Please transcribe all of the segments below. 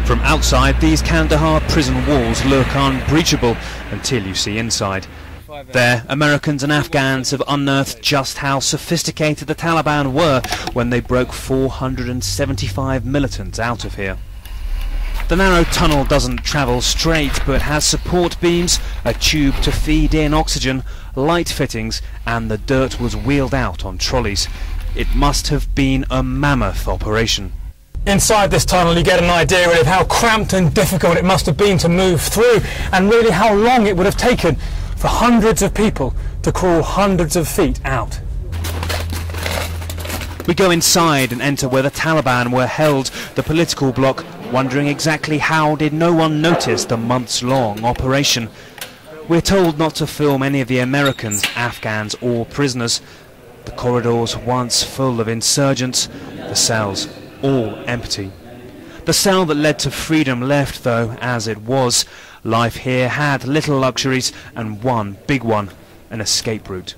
From outside, these Kandahar prison walls look unbreachable until you see inside. There, Americans and Afghans have unearthed just how sophisticated the Taliban were when they broke 475 militants out of here. The narrow tunnel doesn't travel straight, but has support beams, a tube to feed in oxygen, light fittings, and the dirt was wheeled out on trolleys. It must have been a mammoth operation. Inside this tunnel you get an idea really of how cramped and difficult it must have been to move through, and really how long it would have taken for hundreds of people to crawl hundreds of feet out. We go inside and enter where the Taliban were held, the political bloc, wondering exactly how did no one notice the months-long operation. We're told not to film any of the Americans, Afghans or prisoners. The corridors once full of insurgents, the cells all empty. The cell that led to freedom left, though, as it was. Life here had little luxuries, and one big one, an escape route.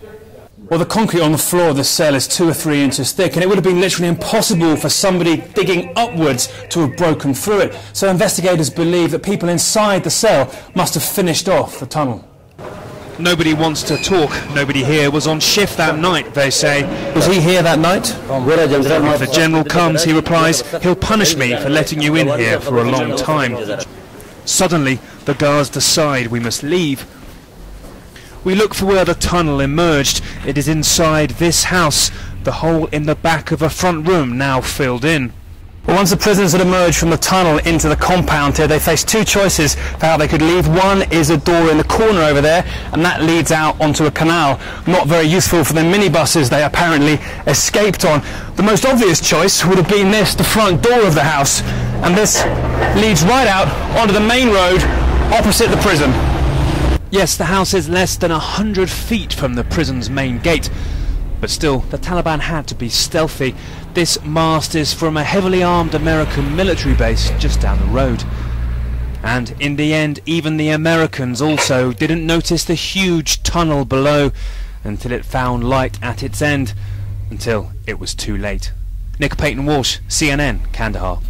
Well, the concrete on the floor of the cell is 2 or 3 inches thick, and it would have been literally impossible for somebody digging upwards to have broken through it. So investigators believe that people inside the cell must have finished off the tunnel. Nobody wants to talk. Nobody here was on shift that night, they say. Was he here that night? If the general comes, he replies, he'll punish me for letting you in here for a long time. Suddenly, the guards decide we must leave. We look for where the tunnel emerged. It is inside this house, the hole in the back of a front room now filled in. Well, once the prisoners had emerged from the tunnel into the compound here, they faced 2 choices for how they could leave. One is a door in the corner over there, and that leads out onto a canal. Not very useful for the minibuses they apparently escaped on. The most obvious choice would have been this, the front door of the house, and this leads right out onto the main road opposite the prison. Yes, the house is less than 100 feet from the prison's main gate. But still, the Taliban had to be stealthy. This mast is from a heavily armed American military base just down the road. And in the end, even the Americans also didn't notice the huge tunnel below until it found light at its end, until it was too late. Nick Payton-Walsh, CNN, Kandahar.